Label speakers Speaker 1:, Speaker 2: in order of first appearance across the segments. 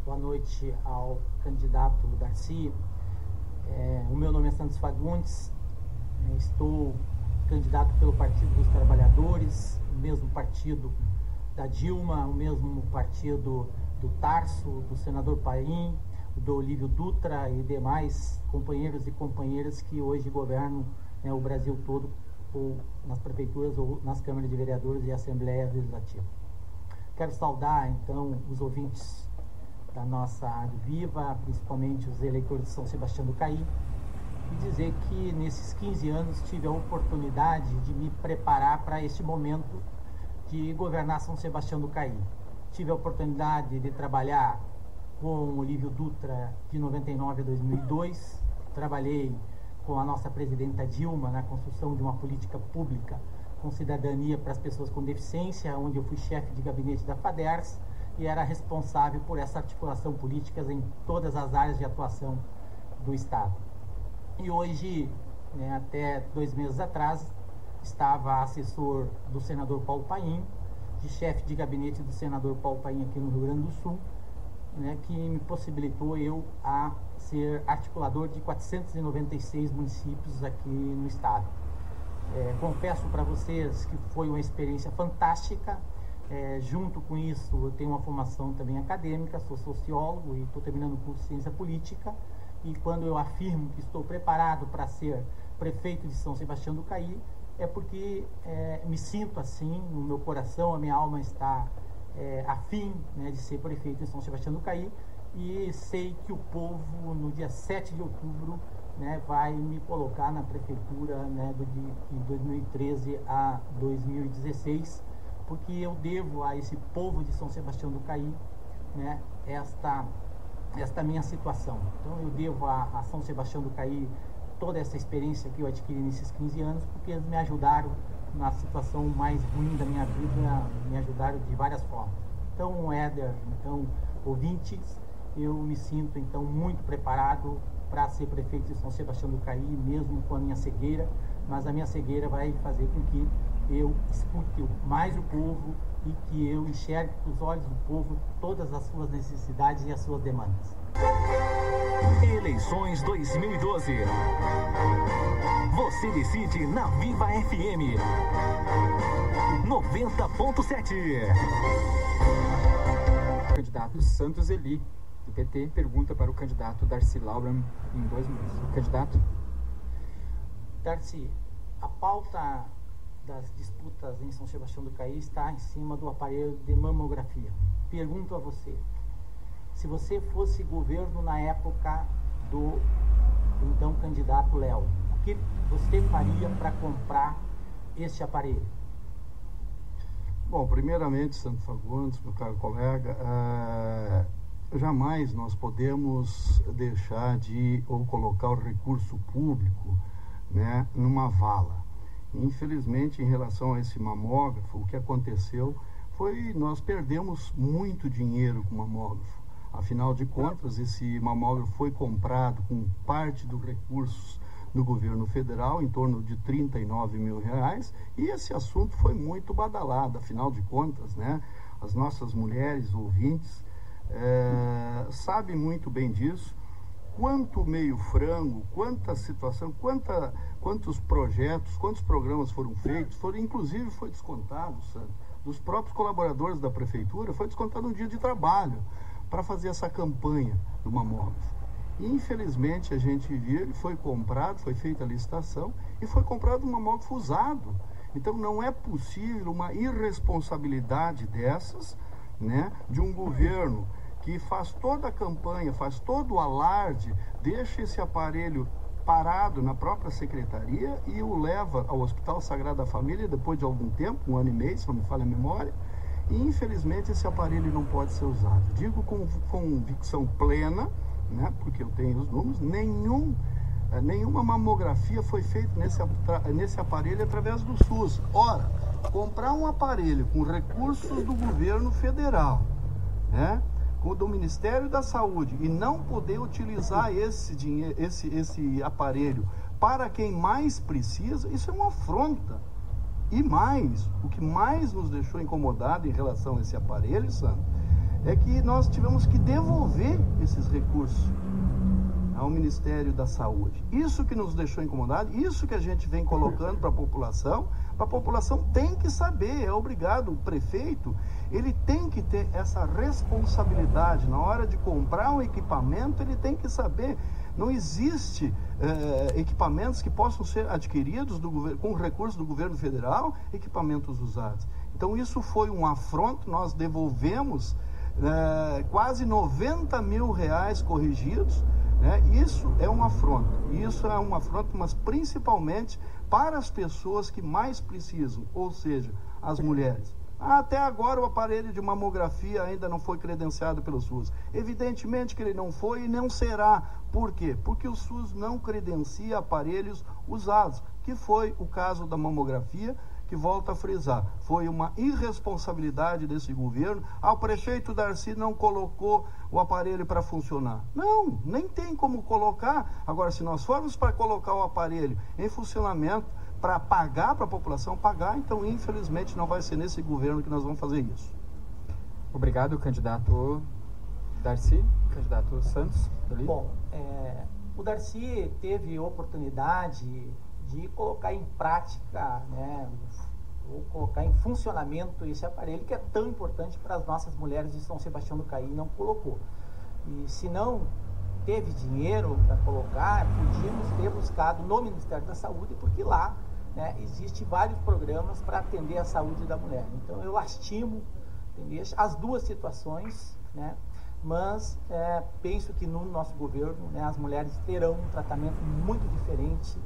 Speaker 1: Boa noite ao candidato Darcy. O meu nome é Santos Fagundes, estou candidato pelo Partido dos Trabalhadores, o mesmo partido da Dilma, o mesmo partido do Tarso, do senador Paim, do Olívio Dutra e demais companheiros e companheiras que hoje governam o Brasil todo, ou nas prefeituras ou nas câmaras de vereadores e Assembleia Legislativa. Quero saudar, então, os ouvintes da nossa Rádio Viva, principalmente os eleitores de São Sebastião do Caí, e dizer que nesses 15 anos tive a oportunidade de me preparar para este momento de governar São Sebastião do Caí. Tive a oportunidade de trabalhar com o Olívio Dutra de 99 a 2002, trabalhei com a nossa presidenta Dilma na construção de uma política pública com cidadania para as pessoas com deficiência, onde eu fui chefe de gabinete da FADERS e era responsável por essa articulação política em todas as áreas de atuação do Estado. E hoje, até 2 meses atrás, estava assessor do senador Paulo Paim, de chefe de gabinete do senador Paulo Paim aqui no Rio Grande do Sul, que me possibilitou eu a ser articulador de 496 municípios aqui no Estado. Confesso para vocês que foi uma experiência fantástica. Junto com isso, eu tenho uma formação também acadêmica, sou sociólogo e estou terminando o curso de Ciência Política. E quando eu afirmo que estou preparado para ser prefeito de São Sebastião do Caí, é porque me sinto assim, no meu coração, a minha alma está afim de ser prefeito de São Sebastião do Caí, e sei que o povo, no dia 7 de outubro, vai me colocar na prefeitura de 2013 a 2016, porque eu devo a esse povo de São Sebastião do Caí esta minha situação. Então eu devo a São Sebastião do Caí toda essa experiência que eu adquiri nesses 15 anos, porque eles me ajudaram na situação mais ruim da minha vida, me ajudaram de várias formas. Então, Éder, ouvintes, eu me sinto então muito preparado para ser prefeito de São Sebastião do Caí, mesmo com a minha cegueira, mas a minha cegueira vai fazer com que eu escute mais o povo e que eu enxergue com os olhos do povo todas as suas necessidades e as suas demandas.
Speaker 2: Eleições 2012. Você decide na Viva FM 90.7.
Speaker 3: O candidato Santos Eli, do PT, pergunta para o candidato Darcy Lauran em 2 minutos. Candidato?
Speaker 1: Darcy, a pauta das disputas em São Sebastião do Caí está em cima do aparelho de mamografia. Pergunto a você, se você fosse governo na época do então candidato Léo, o que você faria para comprar este aparelho?
Speaker 4: Bom, primeiramente, Santos Fagundes, meu caro colega, jamais nós podemos deixar ou colocar o recurso público numa vala. Infelizmente, em relação a esse mamógrafo, o que aconteceu foi nós perdemos muito dinheiro com o mamógrafo. Afinal de contas, esse mamógrafo foi comprado com parte dos recursos do governo federal, em torno de R$39 mil, e esse assunto foi muito badalado. Afinal de contas, as nossas mulheres ouvintes sabem muito bem disso. Quanto meio frango, quanta situação, quantos projetos, quantos programas foram feitos, inclusive foi descontado, dos próprios colaboradores da prefeitura, foi descontado um dia de trabalho para fazer essa campanha do mamógrafo. E, infelizmente, a gente viu, ele foi comprado, foi feita a licitação e foi comprado um mamógrafo usado. Então não é possível uma irresponsabilidade dessas, de um governo que faz toda a campanha, faz todo o alarde, deixa esse aparelho parado na própria secretaria e o leva ao Hospital Sagrada Família depois de algum tempo, 1 ano e meio, se não me falha a memória, e infelizmente esse aparelho não pode ser usado. Digo com convicção plena, porque eu tenho os números, nenhuma mamografia foi feita nesse aparelho através do SUS. Ora, comprar um aparelho com recursos do governo federal, do Ministério da Saúde, e não poder utilizar esse dinheiro, esse aparelho para quem mais precisa, isso é uma afronta. E mais, o que mais nos deixou incomodado em relação a esse aparelho, Sandro, é que nós tivemos que devolver esses recursos ao Ministério da Saúde. Isso que nos deixou incomodado, isso que a gente vem colocando para a população tem que saber, é obrigado, o prefeito, ele tem que ter essa responsabilidade, na hora de comprar um equipamento, ele tem que saber, não existe equipamentos que possam ser adquiridos com recursos do governo federal, equipamentos usados. Então isso foi um afronto, nós devolvemos quase 90 mil reais corrigidos, né? Isso é um afronto, mas principalmente para as pessoas que mais precisam, ou seja, as mulheres. Até agora o aparelho de mamografia ainda não foi credenciado pelo SUS. Evidentemente que ele não foi e não será. Por quê? Porque o SUS não credencia aparelhos usados, que foi o caso da mamografia, que volta a frisar. Foi uma irresponsabilidade desse governo. O prefeito Darcy não colocou o aparelho para funcionar. Não, nem tem como colocar. Agora, se nós formos para colocar o aparelho em funcionamento, para pagar para a população pagar, então infelizmente não vai ser nesse governo que nós vamos fazer isso.
Speaker 3: Obrigado, candidato Darcy. Candidato Santos.
Speaker 1: Bom, o Darcy teve oportunidade de colocar em prática, né, ou colocar em funcionamento esse aparelho que é tão importante para as nossas mulheres de São Sebastião do Caí, não colocou. E se não teve dinheiro para colocar, podíamos ter buscado no Ministério da Saúde, porque lá, né, existe vários programas para atender a saúde da mulher. Então eu lastimo, entendeu, as duas situações, né, mas penso que no nosso governo, né, as mulheres terão um tratamento muito diferente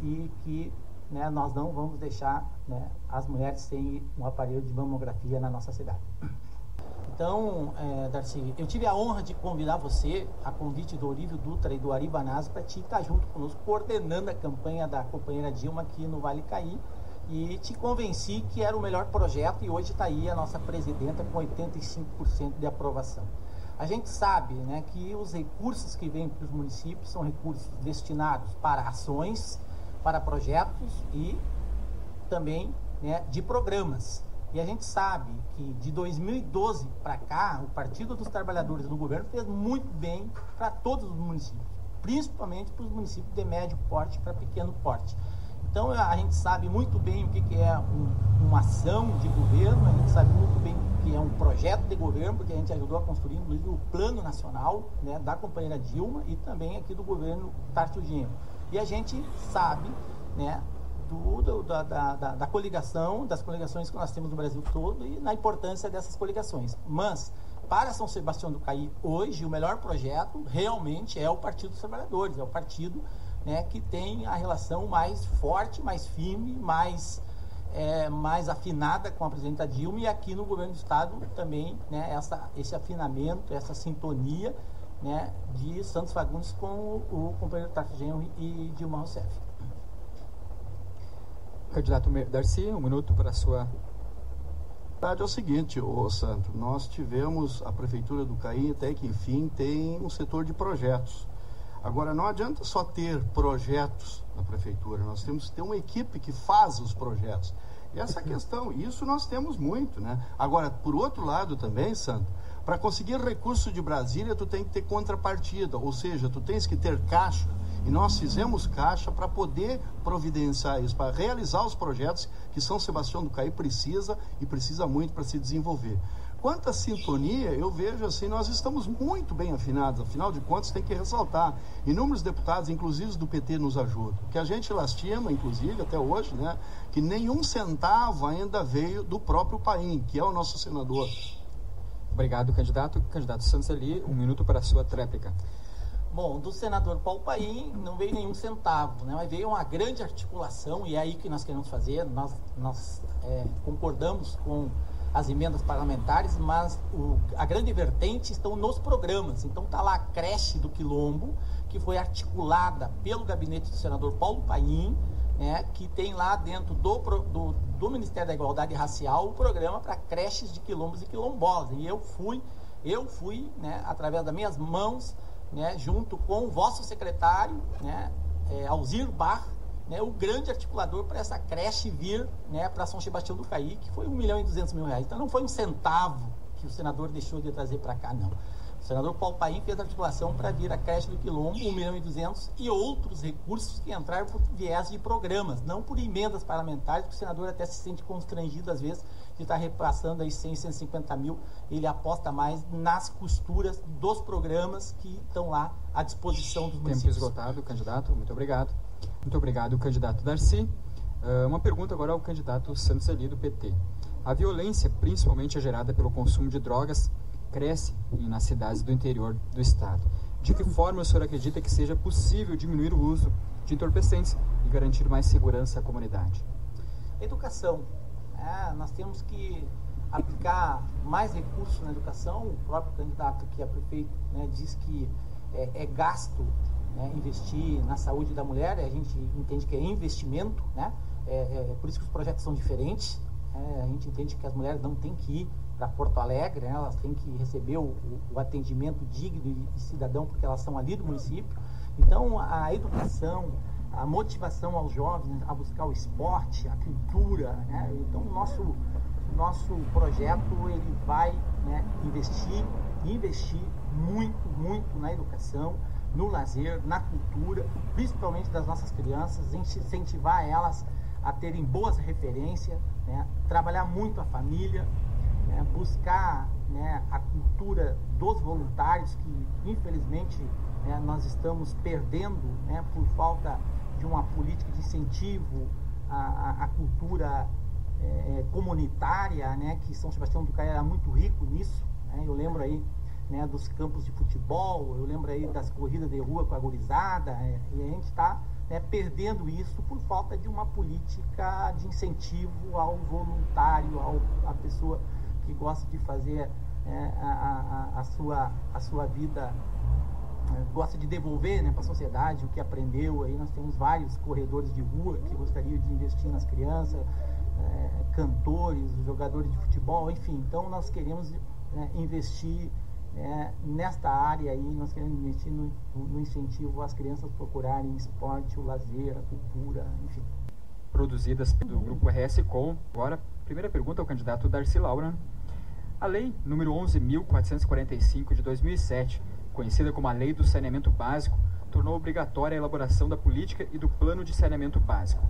Speaker 1: e que, né, nós não vamos deixar, né, as mulheres sem um aparelho de mamografia na nossa cidade. Então, Darcy, eu tive a honra de convidar você, a convite do Olívio Dutra e do Ari Banazzo, para te estar junto conosco, coordenando a campanha da companheira Dilma aqui no Vale Caí, e te convenci que era o melhor projeto, e hoje está aí a nossa presidenta com 85% de aprovação. A gente sabe, né, que os recursos que vêm para os municípios são recursos destinados para ações, para projetos e também, né, de programas. E a gente sabe que de 2012 para cá, o Partido dos Trabalhadores do governo fez muito bem para todos os municípios, principalmente para os municípios de médio porte para pequeno porte. Então a gente sabe muito bem o que é uma ação de governo, a gente sabe muito bem o que é um projeto de governo, porque a gente ajudou a construir, inclusive, o Plano Nacional, né, da companheira Dilma e também aqui do governo Tarcísio Genro. E a gente sabe, né, da coligação, das coligações que nós temos no Brasil todo e na importância dessas coligações. Mas, para São Sebastião do Caí, hoje, o melhor projeto realmente é o Partido dos Trabalhadores, é o partido, né, que tem a relação mais forte, mais firme, mais afinada com a presidenta Dilma, e aqui no governo do estado também, né, esse afinamento, essa sintonia, né, de Santos Fagundes com o companheiro Tarcísio Genro e Dilma Rousseff.
Speaker 3: Candidato Darcy, 1 minuto para a sua...
Speaker 4: A verdade é o seguinte, Santo, nós tivemos a Prefeitura do Caí, até que enfim, tem um setor de projetos. Agora, não adianta só ter projetos na Prefeitura, nós temos que ter uma equipe que faz os projetos. E essa questão, isso nós temos muito, né? Agora, por outro lado também, Santo, para conseguir recurso de Brasília, tu tem que ter contrapartida, ou seja, tu tens que ter caixa. E nós fizemos caixa para poder providenciar isso, para realizar os projetos que São Sebastião do Caí precisa e precisa muito para se desenvolver. Quanto à sintonia, eu vejo assim, nós estamos muito bem afinados, afinal de contas tem que ressaltar, inúmeros deputados, inclusive do PT, nos ajudam, que a gente lastima, inclusive, até hoje, né, que nenhum centavo ainda veio do próprio Paim, que é o nosso senador.
Speaker 3: Obrigado, candidato. Candidato Santos Eli, 1 minuto para a sua tréplica.
Speaker 1: Bom, do senador Paulo Paim não veio nenhum centavo, né? Mas veio uma grande articulação, e é aí que nós queremos fazer. Nós concordamos com as emendas parlamentares, mas a grande vertente estão nos programas. Então está lá a creche do Quilombo, que foi articulada pelo gabinete do senador Paulo Paim, né, que tem lá dentro do Ministério da Igualdade Racial o programa para creches de quilombos e quilombolas. E eu fui, né, através das minhas mãos, né, junto com o vosso secretário, né, Alzir Bar, né, o grande articulador para essa creche vir, né, para São Sebastião do Caí, que foi R$1.200.000. Então não foi um centavo que que o senador deixou de trazer para cá, não. O senador Paulo Paim fez a articulação para vir a creche do Quilombo, 1.200.000 e outros recursos que entraram por viés de programas, não por emendas parlamentares, que o senador até se sente constrangido às vezes de estar repassando aí 150 mil. Ele aposta mais nas costuras dos programas que estão lá à disposição dos municípios.
Speaker 3: Tempo esgotado, candidato. Muito obrigado. Muito obrigado, candidato Darcy. Uma pergunta agora ao candidato Santos Eli, do PT. A violência, principalmente gerada pelo consumo de drogas, cresce nas cidades do interior do estado. De que forma o senhor acredita que seja possível diminuir o uso de entorpecentes e garantir mais segurança à comunidade?
Speaker 1: Educação. Nós temos que aplicar mais recursos na educação. O próprio candidato que é prefeito, né, diz que é gasto, né, investir na saúde da mulher. A gente entende que é investimento, né? Por isso que os projetos são diferentes. A gente entende que as mulheres não têm que ir para Porto Alegre, né? Elas têm que receber o atendimento digno e cidadão, porque elas são ali do município. Então, a educação, a motivação aos jovens a buscar o esporte, a cultura, né? Então, o nosso projeto, ele vai, né, investir muito na educação, no lazer, na cultura, principalmente das nossas crianças, incentivar elas a terem boas referências, né? Trabalhar muito a família, né? Buscar, né, a cultura dos voluntários, que infelizmente, né, nós estamos perdendo, né, por falta de uma política de incentivo à cultura comunitária, né, que São Sebastião do Caí era muito rico nisso, né? Eu lembro aí, né, dos campos de futebol, eu lembro aí das corridas de rua com a gurizada, e a gente está, né, perdendo isso por falta de uma política de incentivo ao voluntário, à pessoa que gosta de fazer a sua vida, gosta de devolver, né, para a sociedade o que aprendeu. Aí nós temos vários corredores de rua que gostariam de investir nas crianças, cantores, jogadores de futebol, enfim. Então nós queremos, né, investir nesta área aí, nós queremos investir no incentivo às crianças procurarem esporte, o lazer, a cultura, enfim.
Speaker 3: Produzidas pelo Grupo RS Com. Agora, primeira pergunta ao candidato Darcy Lauran. A lei número 11.445 de 2007, conhecida como a Lei do Saneamento Básico, tornou obrigatória a elaboração da política e do plano de saneamento básico.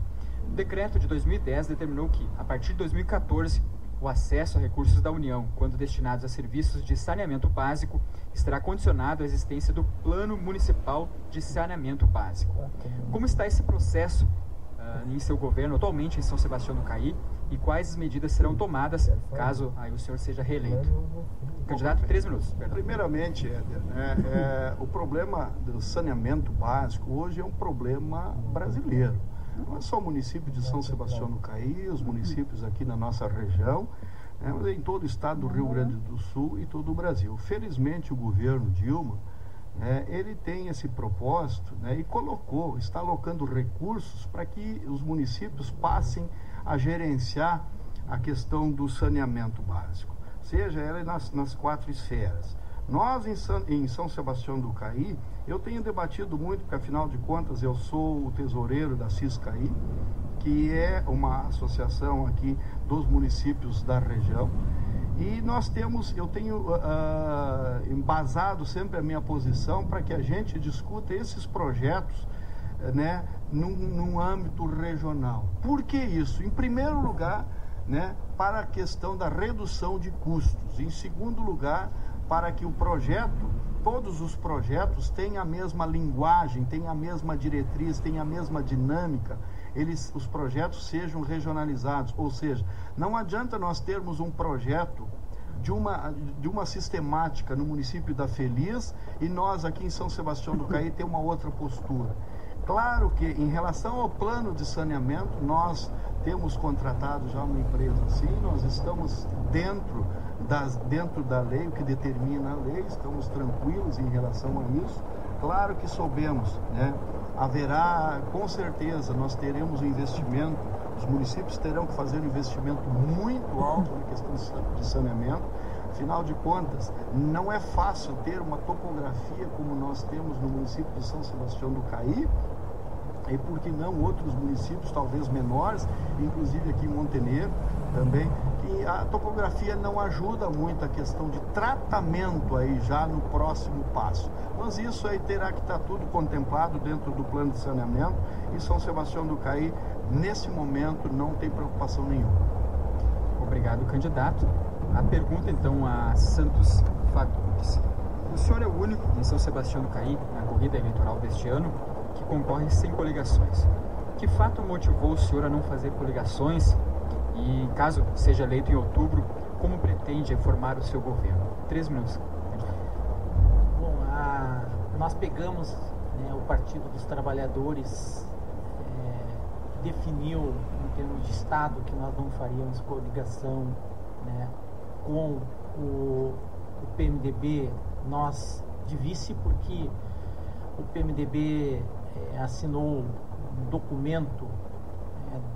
Speaker 3: O decreto de 2010 determinou que, a partir de 2014, o acesso a recursos da União, quando destinados a serviços de saneamento básico, estará condicionado à existência do Plano Municipal de Saneamento Básico. Como está esse processo em seu governo atualmente em São Sebastião do Caí, e quais medidas serão tomadas caso aí o senhor seja reeleito? Candidato, 3 minutos. Perdão.
Speaker 4: Primeiramente, Éder, o problema do saneamento básico hoje é um problema brasileiro. Não é só o município de São Sebastião do Caí, os municípios aqui na nossa região, mas em todo o estado do Rio Grande do Sul e todo o Brasil. Felizmente, o governo Dilma, ele tem esse propósito, né, e está alocando recursos para que os municípios passem a gerenciar a questão do saneamento básico, seja ela nas 4 esferas. Nós, em São Sebastião do Caí, eu tenho debatido muito, porque afinal de contas eu sou o tesoureiro da CISCAI, que é uma associação aqui dos municípios da região, e eu tenho embasado sempre a minha posição para que a gente discuta esses projetos, né, num âmbito regional. Por que isso? Em primeiro lugar, né, para a questão da redução de custos. Em segundo lugar, para que todos os projetos tenham a mesma linguagem, tenham a mesma diretriz, tenham a mesma dinâmica, os projetos sejam regionalizados. Ou seja, não adianta nós termos um projeto de uma sistemática no município da Feliz e nós aqui em São Sebastião do Caí ter uma outra postura. Claro que em relação ao plano de saneamento, nós temos contratado já uma empresa assim, nós estamos dentro da lei, o que determina a lei, estamos tranquilos em relação a isso. Claro que soubemos, né? Haverá, com certeza, nós teremos um investimento, os municípios terão que fazer um investimento muito alto na questão de saneamento. Afinal de contas, não é fácil ter uma topografia como nós temos no município de São Sebastião do Caí, e por que não outros municípios, talvez menores, inclusive aqui em Montenegro também, E a topografia não ajuda muito a questão de tratamento aí já no próximo passo. Mas isso aí terá que estar tudo contemplado dentro do plano de saneamento, e São Sebastião do Caí, nesse momento, não tem preocupação nenhuma.
Speaker 3: Obrigado, candidato. A pergunta, então, a Santos Fagundes. O senhor é o único em São Sebastião do Caí, na corrida eleitoral deste ano, que concorre sem coligações. Que fato motivou o senhor a não fazer coligações? E, caso seja eleito em outubro, como pretende reformar o seu governo? 3 minutos.
Speaker 1: Bom, nós pegamos, né, o Partido dos Trabalhadores, definiu, em termos de Estado, que nós não faríamos coligação, né, com o PMDB, nós de vice, porque o PMDB assinou um documento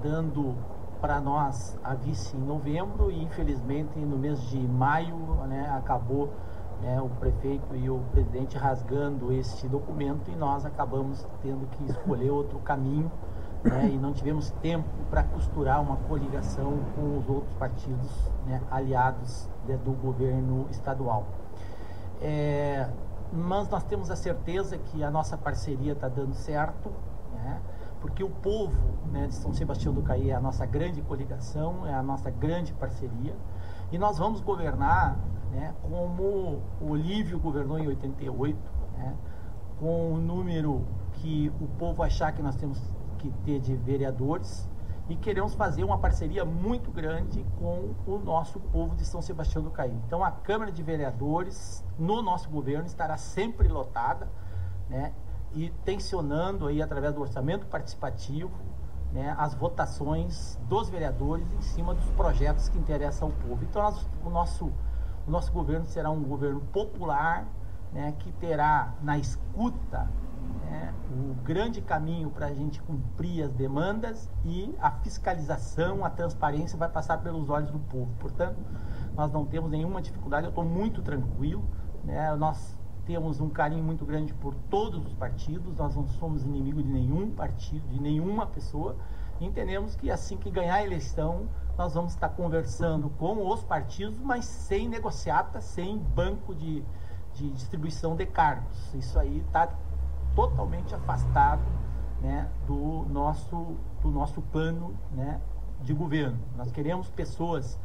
Speaker 1: dando para nós a vice em novembro, e infelizmente no mês de maio, né, acabou, né, o prefeito e o presidente rasgando este documento, e nós acabamos tendo que escolher outro caminho, né, e não tivemos tempo para costurar uma coligação com os outros partidos, né, aliados, né, do governo estadual. Mas nós temos a certeza que a nossa parceria está dando certo, né, porque o povo, né, de São Sebastião do Caí é a nossa grande coligação, é a nossa grande parceria, e nós vamos governar, né, como o Olívio governou em 88, né, com o número que o povo achar que nós temos que ter de vereadores, e queremos fazer uma parceria muito grande com o nosso povo de São Sebastião do Caí. Então a Câmara de Vereadores no nosso governo estará sempre lotada, né, e tensionando aí através do orçamento participativo, né, as votações dos vereadores em cima dos projetos que interessam ao povo. Então o nosso governo será um governo popular, né, que terá na escuta, né, o grande caminho para a gente cumprir as demandas, e a fiscalização, a transparência vai passar pelos olhos do povo. Portanto, nós não temos nenhuma dificuldade, eu estou muito tranquilo, né, nós temos um carinho muito grande por todos os partidos, nós não somos inimigos de nenhum partido, de nenhuma pessoa, e entendemos que assim que ganhar a eleição, nós vamos estar conversando com os partidos, mas sem negociata, sem banco de distribuição de cargos. Isso aí está totalmente afastado, né, do nosso plano, né, de governo. Nós queremos pessoas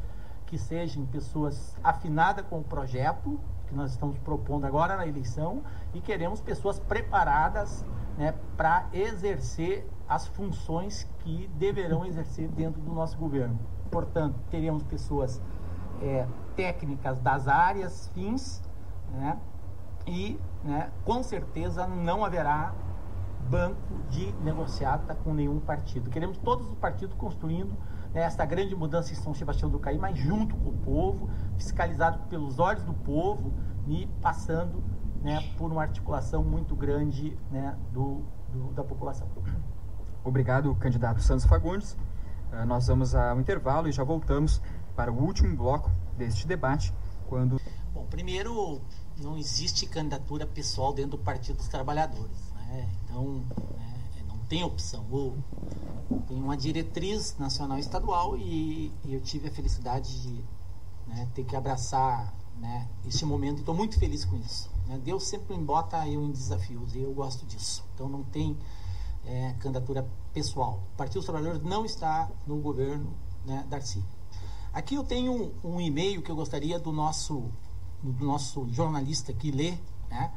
Speaker 1: que sejam pessoas afinadas com o projeto que nós estamos propondo agora na eleição, e queremos pessoas preparadas, né, para exercer as funções que deverão exercer dentro do nosso governo. Portanto, teremos pessoas técnicas das áreas fins, né, e, né, com certeza não haverá banco de negociata com nenhum partido. Queremos todos os partidos construindo, né, essa grande mudança em São Sebastião do Caí, mas junto com o povo, fiscalizado pelos olhos do povo, e passando, né, por uma articulação muito grande, né, da população.
Speaker 3: Obrigado, candidato Santos Fagundes. Nós vamos ao intervalo e já voltamos para o último bloco deste debate.
Speaker 1: Bom, primeiro, não existe candidatura pessoal dentro do Partido dos Trabalhadores, né? Então, não tem opção. Tem uma diretriz nacional e estadual, e eu tive a felicidade de, né, ter que abraçar, né, este momento, e estou muito feliz com isso, né? Deus sempre me bota eu em desafios, e eu gosto disso. Então não tem candidatura pessoal. O Partido dos Trabalhadores não está no governo, né, Darcy. Aqui eu tenho um e-mail que eu gostaria do nosso jornalista aqui ler, né,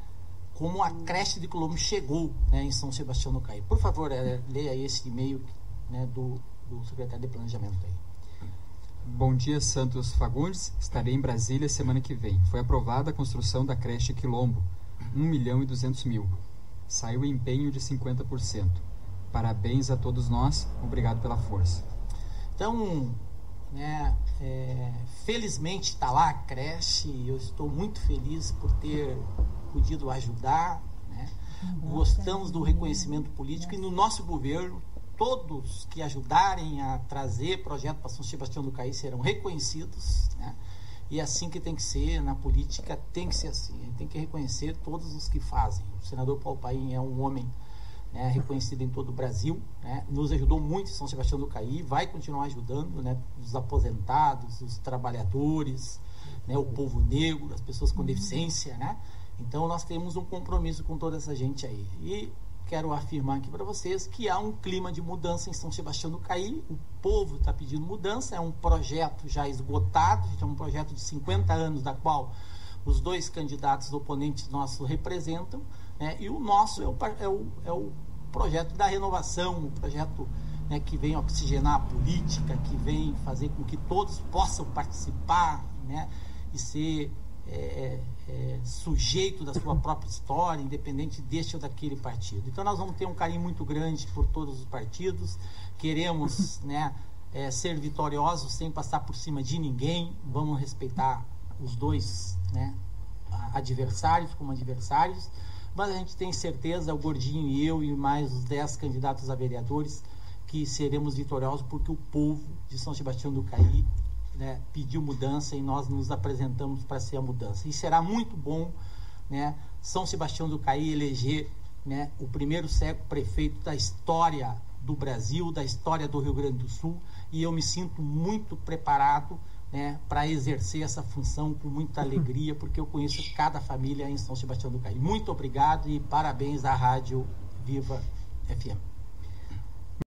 Speaker 1: como a creche de Colombo chegou, né, em São Sebastião do Caí. Por favor, leia esse e-mail, né, do secretário de Planejamento aí.
Speaker 3: Bom dia, Santos Fagundes. Estarei em Brasília semana que vem. Foi aprovada a construção da creche Quilombo, 1.200.000. Saiu empenho de 50%. Parabéns a todos nós. Obrigado pela força.
Speaker 1: Então, né, felizmente está lá a creche. Eu estou muito feliz por ter podido ajudar, né? Gostamos do reconhecimento político, e no nosso governo todos que ajudarem a trazer projeto para São Sebastião do Caí serão reconhecidos, né? E é assim que tem que ser na política, tem que ser assim. A gente tem que reconhecer todos os que fazem. O senador Paulo Paim é um homem, né, reconhecida em todo o Brasil, né, nos ajudou muito em São Sebastião do Caí, vai continuar ajudando, né, os aposentados, os trabalhadores, né, o povo negro, as pessoas com deficiência, né? Então nós temos um compromisso com toda essa gente aí. E quero afirmar aqui para vocês que há um clima de mudança em São Sebastião do Caí, o povo está pedindo mudança, é um projeto já esgotado, é um projeto de 50 anos, da qual os 2 candidatos oponentes nossos representam, né, e o nosso é o projeto da renovação, o projeto, né, que vem oxigenar a política, que vem fazer com que todos possam participar, né, e ser sujeito da sua própria história, independente deste ou daquele partido. Então nós vamos ter um carinho muito grande por todos os partidos, queremos, né, ser vitoriosos sem passar por cima de ninguém, vamos respeitar os 2, né, adversários como adversários, mas a gente tem certeza, o Gordinho e eu e mais os 10 candidatos a vereadores, que seremos vitoriosos porque o povo de São Sebastião do Caí, né, pediu mudança e nós nos apresentamos para ser a mudança. E será muito bom, né, São Sebastião do Caí eleger, né, o primeiro prefeito da história do Brasil, da história do Rio Grande do Sul, e eu me sinto muito preparado, né, para exercer essa função com muita alegria, porque eu conheço cada família em São Sebastião do Caí. Muito obrigado e parabéns à Rádio Viva FM.